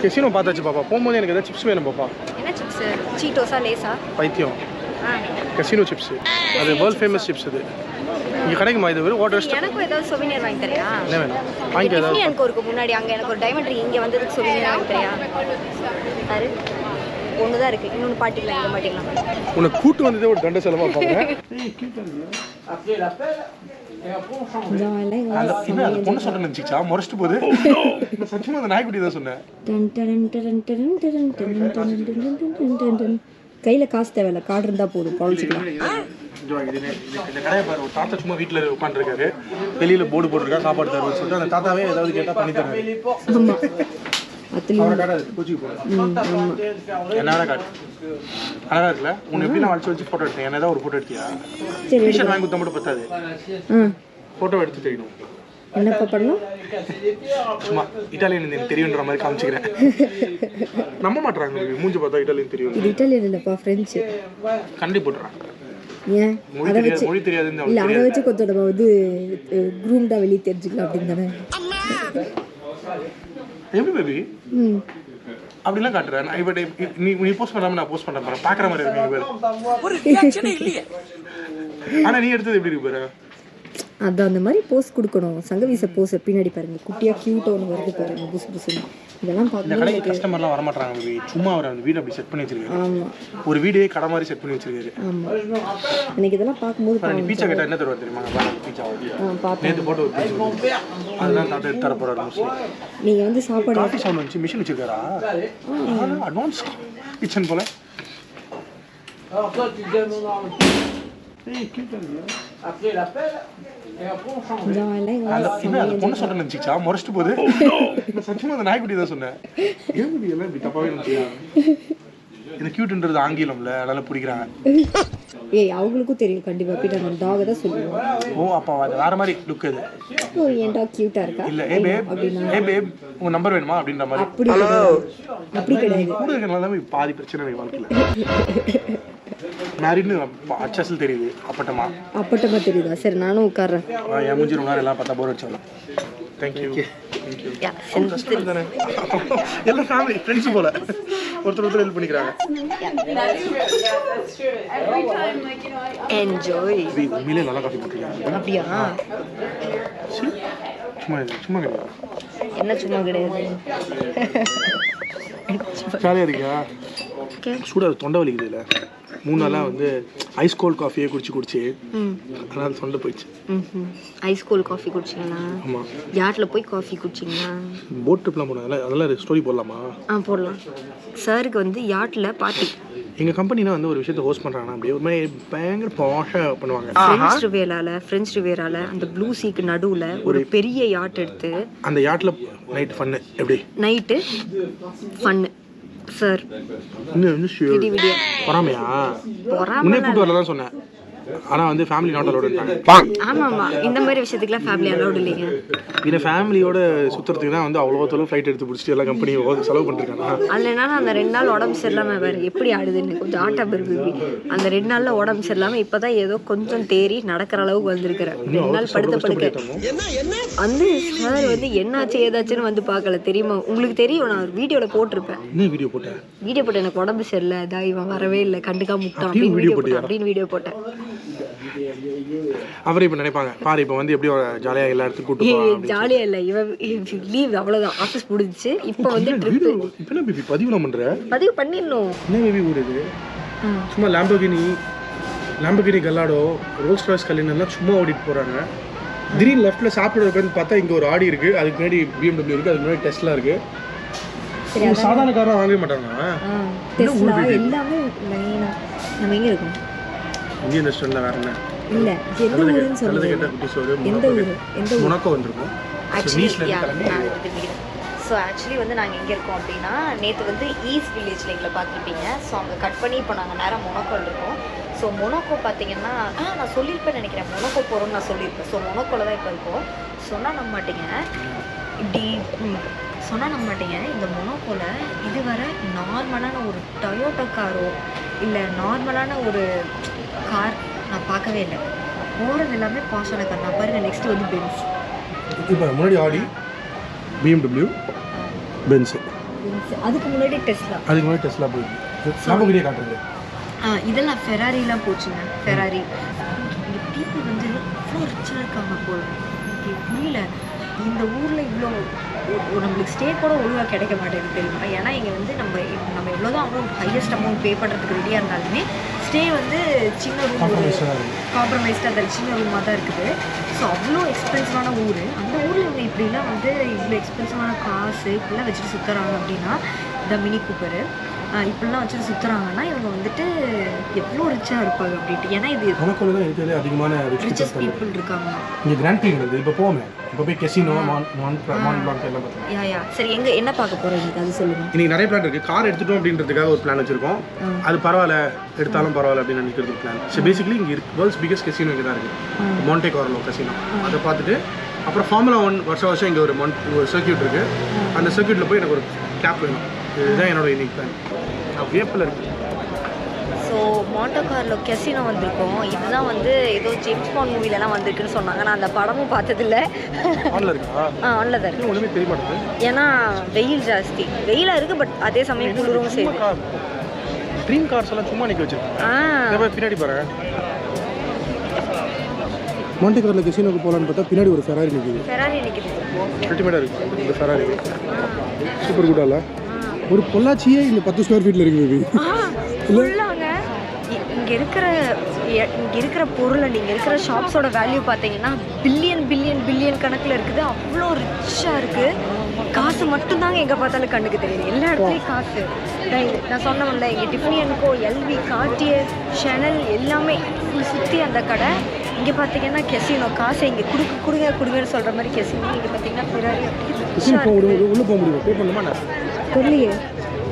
Casino பார்த்தாச்சு பாப்பா. போகும்போது எனக்கு ஏதாவது சிப்ஸ் வேணும் பாப்பா. என்ன சிப்ஸ்? சீட்டோஸா லேஸா? பைத்தியம். Casino chips. அது வேர்ல்ட் ஃபேமஸ் சிப்ஸ் அது. இங்கே கிடைக்குமா இது? ஒரு வாட்டர் ஸ்டார். எனக்கு ஏதாவது சொவினியர் வாங்கி தரியா? என்ன வேணும்? வாங்கி ஏதாவது. எனக்கு ஒரு முன்னாடி அங்கே எனக்கு ஒரு டைமண்ட் ரிங் இங்கே வந்ததுக்கு சொவினியர் வாங்கி தரியா? பாரு ஒன்று தான் இருக்குது, இன்னொன்று பாட்டிக்கலாம் இங்கே மாட்டிக்கலாம். உன்னை கூட்டு வந்ததே ஒரு தண்டை செலவாக பார்க்குறேன். அந்த பொண்ணு சொல்ல நினச்சிச்சா முறைச்சிட்டு போகுது. சத்தியமாக அந்த நாய்க்குட்டி தான் சொன்னேன். கையில் காசு தேவையில்ல, கார்டு இருந்தால் போதும், குழச்சிக்கலாம். இந்த கடையை பாரு, ஒரு தாத்தா சும்மா வீட்டில் உட்காந்துருக்காரு, வெளியில் போர்டு போட்டிருக்கா சாப்பாடு தருவோம்னு சொல்லிட்டு அந்த தாத்தாவே ஏதாவது கேட்டால் பண்ணி தராரு. அவரை காட்டாது பூச்சிக்கு போகிறேன். என்னோட காட்டு அழகா இருக்குல்ல? உன்னை எப்படி நான் வச்சு ஃபோட்டோ எடுத்தேன்? என்ன ஏதாவது ஒரு ஃபோட்டோ எடுத்தியா? டிஷர்ட் வாங்கி கொடுத்தா மட்டும் பத்தாது, ஃபோட்டோ எடுத்து தெரியணும். என்னப்பா பண்ணணும்? சும்மா இட்டாலியன் எனக்கு தெரியுன்ற மாதிரி காமிச்சிக்கிறேன். நம்ப மாட்டாங்க, மூஞ்சி பார்த்தா இட்டாலியன் தெரியும். இது இட்டாலியன் இல்லைப்பா, ஃப்ரெஞ்சு. கண்டி போட்டுறான். ஏன் மொழி தெரியாதுன்னு இல்லை, அதை வச்சு கொஞ்சம் நம்ம வந்து குரூம்டாக வெளியே தெரிஞ்சுக்கலாம் அப்படின்னு தானே. எப்படி பேபி அப்படிலாம் காட்டுறேன்? இப்போ நீ போஸ்ட் பண்ணாம நான் போஸ்ட் பண்ணுறேன், பார்க்குற மாதிரி இருக்கு. ஆனால் நீ எடுத்தது எப்படி இருக்கு பாரு. அதான் அந்த மாதிரி போஸ்ட் கொடுக்கணும். சங்கவீச போஸ்ட் பின்னாடி பாருங்க, குட்டியாக க்யூட்டாக ஒன்று வருது பாருங்க, புசு புசுன்னு. இதெல்லாம் பார்க்கணும். கஸ்டமர்லாம் வர மாட்டாங்க பேபி. சும்மா அவர் அந்த வீடு அப்படி செட் பண்ணி வச்சிருக்காரு. ஆமாம், ஒரு வீடே கடை மாதிரி செட் பண்ணி வச்சிருக்காரு. ஆமாம். எனக்கு இதெல்லாம் பார்க்கும்போது பீச்சா கேட்டால் என்ன தருவா தெரியுமா? பீச்சா நேற்று போட்டு அதுதான் தாத்தா எடுத்து தர போகிறாரு. நீங்கள் வந்து சாப்பாடு காஃபி சவுண்ட் வச்சு மிஷின் வச்சிருக்காரா? அட்வான்ஸ் கிச்சன் போல. பொண்ணு சொல்ல நினைச்சிச்சா முறைச்சிட்டு போகுது. சத்தியமா அந்த நாய்க்குட்டி தான் சொன்னேன். ஏன் குட்டி எல்லாம் இப்படி தப்பாவே நினைச்சியா? இந்த கியூட்ன்றது ஆங்கிலம்ல, அதனால பிடிக்கிறாங்க. ஏய், அவங்களுக்கும் தெரியும் கண்டிப்பா. பீட்டர் நம்ம டாக் தான் சொல்லுவோம். ஓ, அப்பா அது வேற மாதிரி லுக் அது. ஓ, என் டாக் கியூட்டா இருக்கா? இல்ல, ஏ பேப், ஏ பேப் உங்க நம்பர் வேணுமா அப்படின்ற மாதிரி. அப்படி கிடையாது. கூட இருக்கனால தான் பாதி பிரச்சனை எனக்கு வாழ்க்கையில. மேரிட்னு அச்சல் தெரியுது, அப்பட்டமா தெரியுதா? சரி, நானும் உட்கார்றேன். என் மூஞ்சி ரொம்ப நேரம் எல்லாம் பார்த்தா போர் அடிச்சாலும். தேங்க்யூ. எல்லாம் ஃபேமிலி ஃப்ரெண்ட்ஸ் போல ஒருத்தர் ஹெல்ப் பண்ணிக்கிறாங்க. என்ஜாய். உண்மையிலே நல்லா காஃபி போட்டுருக்காங்க. அப்படியா? சும்மா கிடையாது. என்ன சும்மா கிடையாது? ஜாலியாக இருக்கா? சூடாக தொண்டை வலிக்குது. இல்லை 3 நாளாக வந்து ஐஸ் கோல்ட் காஃபியே குடிச்சு அதனால தொண்டை போயிடுச்சு. ஐஸ் கோல்ட் காஃபி குடிச்சிங்களா? ஆமாம். யாட்டில் போய் காஃபி குடிச்சிங்களா? போட் ட்ரிப்லாம் போனாங்க, அதெல்லாம் ஸ்டோரி போடலாமா? போடலாம். சாருக்கு வந்து யாட்டில் பார்ட்டி. எங்கள் கம்பெனினா வந்து ஒரு விஷயத்தை ஹோஸ்ட் பண்ணுறாங்கன்னா அப்படியே ஒரு மாதிரி பயங்கர பாஷாக பண்ணுவாங்க. ஃப்ரெண்ட்ஸ் ரிவேரால அந்த ப்ளூ சீக்கு நடுவில் ஒரு பெரிய யாட் எடுத்து அந்த யாட்டில் நைட் ஃபன்னு. எப்படி நைட்டு ஃபன்னு சார்? பொறாமையா? முன்னே கூட்டு வரலாம் சொன்னேன், ஆனால் வந்து ஃபேமிலி நாட் அலோடுன்றாங்க. ஆமாம், இந்த மாதிரி விஷயத்துக்குலாம் ஃபேமிலி அலோடு இல்லைங்க. இந்த ஃபேமிலியோட சுற்றுறதுக்கு தான் வந்து அவ்வளோ தொழில் ஃப்ளைட் எடுத்து பிடிச்சிட்டு எல்லா கம்பெனியும் செலவு பண்ணிருக்காங்க. அதில் என்னன்னா அந்த 2 நாள் உடம்பு சரியில்லாமல் வேறு எப்படி ஆடுதுன்னு கொஞ்சம் ஆட்டா பெருபி. அந்த 2 நாளில் உடம்பு சரியில்லாமல் இப்போ தான் ஏதோ கொஞ்சம் தேறி நடக்கிற அளவுக்கு வந்திருக்கிறேன். 2 நாள் படுக்க வந்து சார் வந்து என்னாச்சு ஏதாச்சுன்னு வந்து பார்க்கல. தெரியுமா உங்களுக்கு? தெரியும், நான் ஒரு வீடியோவில் போட்டிருப்பேன். என்ன வீடியோ போட்டேன்? எனக்கு உடம்பு சரியில்லை, இதான் இவன் வரவே இல்லை, கண்டுக்காம முட்டான் அப்படின்னு வீடியோ போட்டேன். அவர் இப்போ நினைப்பாங்க, பாரு இப்போ வந்து எப்படி ஜாலியாக எல்லா இடத்துக்கும் கூட்டு போவாங்க. ஜாலியாக இல்லை, இவன் லீவ் அவ்வளோதான், ஆஃபீஸ் முடிஞ்சிச்சு. இப்போ வந்து ட்ரிப்பு. இப்போ என்ன பேபி பதிவுலாம் பண்ணுற? பதிவு பண்ணிடணும். என்ன பேபி ஊர் இது? சும்மா லாம்போகினி கல்லாடோ, ரோல்ஸ் ராய்ஸ் கல்யாணம் எல்லாம் சும்மா ஓடிட்டு போகிறாங்க. திடீர்னு லெஃப்ட்டில் சாப்பிட்றது உட்காந்து பார்த்தா இங்கே ஒரு ஆடி இருக்குது, அதுக்கு முன்னாடி BMW இருக்குது, அதுக்கு முன்னாடி டெஸ்லா இருக்குது. சாதாரண காரெலாம் வாங்கவே மாட்டாங்க. எல்லாமே நம்ம எங்கே இருக்கோம்? இந்தியன் ரெஸ்டாரண்ட்ல வேற என்ன இல்ல, எந்த ஊருன்னு சொல்லுங்க. எந்த ஊர்? மொனாக்கோ வந்திருக்கோம். ஸோ ஆக்சுவலி வந்து நாங்கள் எங்கே இருக்கோம் அப்படின்னா, நேற்று வந்து ஈஸ்ட் வில்லேஜில் எங்களை பார்த்துருப்பீங்க. ஸோ அங்கே கட் பண்ணி இப்போ நாங்கள் நேரம் மொனாக்கோவில் இருக்கோம். ஸோ மொனாக்கோ பார்த்தீங்கன்னா நான் சொல்லியிருப்பேன்னு நினைக்கிறேன், மொனாக்கோ போகிறோம்னு நான் சொல்லியிருப்பேன். ஸோ மொனாக்கோவில் தான் இப்போ இருக்கோம். சொன்னால் நம்ப மாட்டீங்க, இந்த மொனாக்கோவில் இதுவரை நார்மலான ஒரு டொயோட்டா காரோ இல்லை நார்மலான ஒரு கார் நான் பார்க்கவே இல்லை. போகிறது எல்லாமே பாஷான கார். நான் பாருங்கள், நெக்ஸ்ட் வந்து பென்ஸ். இப்போ முன்னாடி ஆடி, BMW, பென்ஸு. அதுக்கு முன்னாடி டெஸ்லா. அதுக்கு முன்னாடி டெஸ்லா போயிருக்கு. லாம்போகினியே காட்டுறது. இதெல்லாம் ஃபெராரிலாம் போச்சுங்க. ஃபெராரி இங்கே பீப்புள் வந்து இவ்வளோ ரிச்சாக இருக்காங்க போல. எனக்கு புரியல, இந்த ஊரில் இவ்வளோ நம்மளுக்கு ஸ்டே கூட ஒழுங்காக கிடைக்க மாட்டேங்குது தெரியுமா? ஏன்னா இங்கே வந்து நம்ம எவ்வளோதான் அமௌண்ட் ஹையஸ்ட் அமௌண்ட் பே பண்ணுறதுக்கு ரெடியாக இருந்தாலுமே ஸ்டே வந்து சின்ன ரூம், காம்ப்ரமைஸ்டாக அந்த சின்ன ரூமாக தான் இருக்குது. ஸோ அவ்வளோ எக்ஸ்பென்சிவான ஊர். அந்த ஊரில் இவங்க இப்படிலாம் வந்து இவ்வளோ எக்ஸ்பென்சிவான காசு இப்படிலாம் வச்சுட்டு சுற்றுறாங்க அப்படின்னா, இந்த மினி கூப்பரு இப்படிலாம் வச்சுட்டு சுற்றுறாங்கன்னா இவங்க வந்துட்டு எவ்வளோ ரிச்சாக இருப்பாங்க அப்படின்ட்டு. ஏன்னா இது நமக்குள்ள தான் இருக்கிறது அதிகமான ரிச்சஸ்ட் பீப்புள் இருக்காங்க. இங்கே கிராண்ட் ப்ரீ வந்து இப்போ போவோமே, இப்போ போய் கெசினோ மான் பிளாங்க் எல்லாம் பார்த்தோம். யா சரி, என்ன பார்க்க போகிறோம் இன்னைக்கு அது சொல்லுங்கள். இன்னைக்கு நிறைய பிளான் இருக்குது. கார் எடுத்துட்டோம் அப்படின்றதுக்காக ஒரு பிளான் வச்சிருக்கோம். அது பரவாயில்ல, எடுத்தாலும் பரவாயில்ல அப்படின்னு நினைக்கிறது பிளான். ஸோ பேசிக்கலி இங்கே வேர்ல்ட்ஸ் பிகஸ்ட் கெசினோ இங்கே தான் இருக்குது, மான்டே கார்லோ கெசினோ. அதை பார்த்துட்டு அப்புறம் ஃபார்முலா 1 வருஷம் இங்கே ஒரு சர்க்கியூட் இருக்குது. அந்த சர்க்கியூட்டில் போய் எனக்கு ஒரு கேப் வேணும். இதுதான் என்னோட இன்னைக்கு பிளான். வியப்பில் இருக்குது. ஸோ மான்டே கார்லோ கெசினோ வந்திருக்கோம். இதுதான் வந்து ஏதோ ஜேம்ஸ் பாண்ட் மூவிலலாம் வந்திருக்குன்னு சொன்னாங்க. நான் அந்த படமும் பார்த்ததில்ல. ஆன்ல இருக்கா? ஆன்ல தான் இருக்குது. ஒன்றுமே தெரிய மாட்டேங்குது. ஏன்னா வெயில் ஜாஸ்தி, வெயிலாக இருக்குது. பட் அதே சமயம் குளிரும் சரி. ட்ரீம் கார்ஸ் எல்லாம் சும்மா நிற்க வச்சிருக்கேன். பின்னாடி பாரு, மான்டே கார்லோ கெசினோக்கு போகலான்னு பார்த்தா பின்னாடி ஒரு ஃபெராரி நிற்குது. அல்டிமேட்டாக இருக்குது இந்த ஃபெராரி. சூப்பர் குட்டால ஒரு பொள்ளாச்சியே இந்த 10 ஸ்கொயர் ஃபீட்டில் இருக்குது. ஃபுல்லாங்க இங்கே இருக்கிற பொருளை நீங்கள் இருக்கிற ஷாப்ஸோட வேல்யூ பார்த்தீங்கன்னா பில்லியன் கணக்கில் இருக்குது. அவ்வளோ ரிச்சாக இருக்குது. காசு மட்டும்தாங்க எங்கே பார்த்தாலும் கண்ணுக்கு தெரியுது. எல்லா இடத்துலையும் காசு. நான் சொன்னேன்ல, இங்கே Tiffany and go, LV, கார்டியர், Chanel எல்லாமே சுற்றி அந்த கடை. இங்கே பார்த்தீங்கன்னா கெசினோ. காசை இங்கே கொடுங்கன்னு சொல்கிற மாதிரி கெசினோ. இங்கே பார்த்தீங்கன்னா ஃபெராரி. உள்ளே போக முடியும், பே பண்ணுமா? தெரியலையே,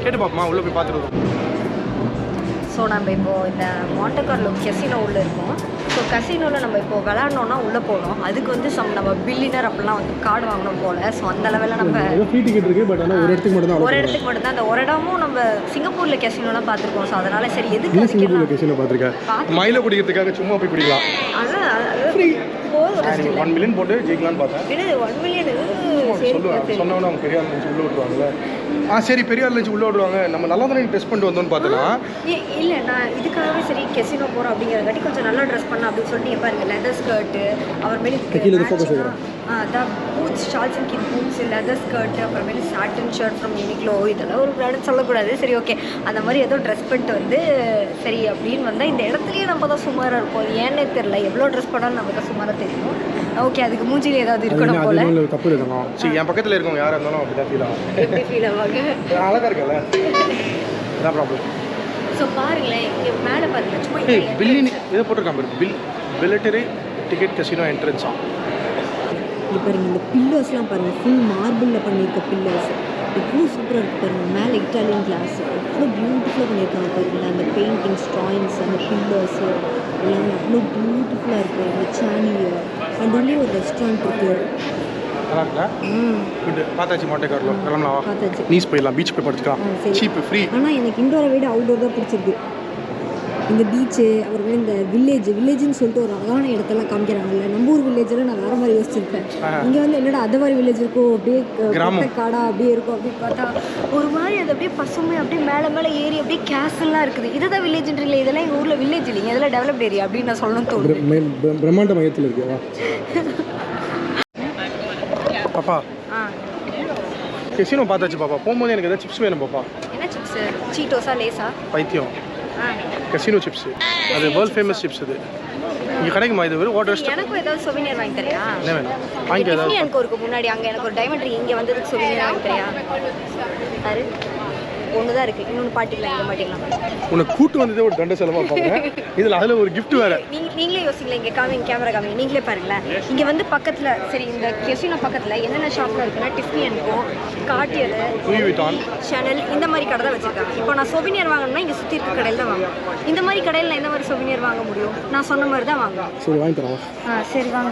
கேட்டு பார்ப்போமா? உள்ளே போய் பார்த்துருவோம். ஸோ நம்ம இப்போது இந்த மான்டே கார்லோ கெசினோ உள்ளே இருக்கோம். ஸோ கசினோவில் நம்ம இப்போ விளாட்னோன்னா உள்ளே போகணும். அதுக்கு வந்து நம்ம பில்லியனர் அப்படிலாம் வந்து கார்டு வாங்கணும் போல். ஸோ அந்த லெவலில் நம்ம ஃப்ரீ டிக்கெட் இருக்குது. பட் ஆனால் ஒரு இடத்துக்கு மட்டும் தான். அந்த ஒரு இடமும் நம்ம சிங்கப்பூரில் கெசினோலாம் பார்த்துருக்கோம். ஸோ அதனால் சரி, எதுக்கு சிங்கப்பூரில் கெசினோ பார்த்துருக்கேன். மயில குடிக்கிறதுக்காக சும்மா போய் குடிக்கலாம். அதான் ஃப்ரீ. 1 மில்லியன் போட்டு ஜெயிக்கலான்னு பார்த்தேன். 1 மில்லியன் சொன்னவன அவங்க பெரியார் லஞ்ச் உள்ளே விட்டுருவாங்கல்ல. சரி, பெரியார் லஞ்ச் உள்ளே விடுவாங்க. நம்ம நல்லா தானே டெஸ்ட் பண்ணிட்டு வந்தோம்னு பார்த்தலாம். இல்லை, நான் இதுக்காகவே சரி கெசினோ போகிறோம் அப்படிங்கிறங்காட்டி கொஞ்சம் நல்லா ட்ரெஸ் பண்ண அப்படின்னு சொல்லிட்டு நீங்கள் பாருங்கள். லெதர் ஸ்கர்ட்டு, அப்புறமேலு அதான் boots, shorts and kit boots, leather skirt, அப்புறமேலு சாட்டன் ஷர்ட் ஃப்ரம் யூனிக்ளோ. இதெல்லாம் ஒரு பிராண்ட் சொல்லக்கூடாது, சரி ஓகே. அந்த மாதிரி ஏதோ ட்ரெஸ் பண்ணிட்டு வந்து சரி அப்படின்னு வந்தால் இந்த இடத்துலையே நம்ம தான் சுமாராக இருப்போம். ஏன்னே தெரில, எவ்வளோ ட்ரெஸ் பண்ணாலும் நமக்கு தான் சுமாராக தெரியும். ஓகே, அதுக்கு மூஞ்சியில் ஏதாவது இருக்கணும் போல. தப்பு இருக்கணும். சரி, என் பக்கத்தில் இருக்கவங்க யாராக இருந்தாலும் அப்படி தான் ஃபீல் ஆகும். எப்படி ஃபீல் ஆவாங்க? அழகாக இருக்கல, அதான் ப்ராப்ளம். ஸோ பாருங்களேன், இங்கே மேலே பாருங்க, சும்மா பில்லியன் இதை போட்டிருக்காங்க. பில்லட்டரி டிக்கெட் கசினோ என்ட்ரன்ஸா. இது பாருங்கள், இந்த பில்லர்ஸ்லாம் பாருங்கள், ஃபுல் மார்பிளில் பண்ணியிருக்க பில்லர்ஸ் எவ்வளோ சூப்பராக இருக்குது பாருங்கள். மேலே இட்டாலியன் கிளாஸ் எவ்வளோ பியூட்டிஃபுல்லாக பண்ணியிருக்காங்க பாருங்கள். அந்த பெயிண்டிங்ஸ், ட்ராயிங்ஸ், அந்த பில்லர்ஸு எல்லாமே அவ்வளோ பியூட்டிஃபுல்லாக இருக்குது. அந்த சேனியர் அண்ட் உள்ளே ஒரு ரெஸ்டாரண்ட் இருக்குது. பார்த்தாச்சு மான்டே கார்லோ. பார்த்தாச்சு. நீஸ் போயிடலாம், பீச் போய் படுத்துக்கலாம். Cheap free. ஆனால் எனக்கு இண்டோரை விட அவுட்டோர் தான் பிடிச்சிருக்கு. இந்த பீச்சு, அப்புறமே இந்த வில்லேஜ்னு சொல்லிட்டு ஒரு அழகான இடத்தெல்லாம் காமிக்கிறாங்கல்ல. நம்ம ஊர் வில்லேஜெல்லாம் நான் வேறு மாதிரி யோசிச்சிருப்பேன். இங்கே வந்து என்னடா அந்த மாதிரி வில்லேஜ் இருக்கும், அப்படியே காடா அப்படியே இருக்கும். அப்படின்னு பார்த்தா ஒரு மாதிரி அது அப்படியே பசுமை, அப்படியே மேலே ஏறி அப்படியே கேசல்லாம் இருக்குது. இதுதான் வில்லேஜ்ன்றீங்களே, இதெல்லாம் எங்கள் ஊரில் வில்லேஜ் இல்லைங்க, இதெல்லாம் டெவலப்ட் ஏரியா அப்படின்னு நான் சொல்லணும் தோணுது. பிரம்மாண்ட மையத்தில் இருக்கா பாப்பா? கெசினோ பார்த்தாச்சு பாப்பா. போகும்போது எனக்கு ஏதாவது சிப்ஸ் வேணும் பாப்பா. என்ன சிப்ஸ்? சீட்டோஸா, லேஸா? பைத்தியம். கசினோ சிப்ஸ், அது வேர்ல்ட் ஃபேமஸ் சிப்ஸ். இது இங்கே கிடைக்குமா? இது வெறும் வாட்டர். எனக்கு ஏதாவது சொவினியர் வாங்கி தரியா? என்ன வேணும்? வாங்கி ஏதாவது. எனக்கு ஒரு முன்னாடி அங்கே எனக்கு ஒரு டைமண்ட் ரிங், இங்கே வந்ததுக்கு சொவினியர் வாங்கி தரியா? அது ஒன்று தான் இருக்குது, இன்னொன்று பாட்டிக்கலாம், இங்கே மாட்டிக்கலாம். உனக்கு கூட்டு வந்ததே ஒரு தண்டை செலவாக பாருங்க. இதில் அதில் ஒரு கிஃப்ட் வேறு. நீங்களே யோசிங்களேன். இங்கே கேமரா காமிங்க, நீங்களே பாருங்களேன். இங்கே வந்து பக்கத்தில் சரி, இந்த கெசினோ பக்கத்தில் என்னென்ன ஷாப்பில் இருக்குன்னா Tiffany and Co, Cartier, Louis Vuitton, Chanel, இந்த மாதிரி கடை தான் வச்சுருக்காங்க. இப்போ நான் சொவினியர் வாங்கணும்னா இங்கே சுற்றி இருக்க கடையில் தான் வாங்கணும். இந்த மாதிரி கடையில் நான் எந்த மாதிரி சொவினியர் வாங்க முடியும்? நான் சொன்ன மாதிரி தான் வாங்குவேன். சரி, வாங்கி தரோம். சரி வாங்க.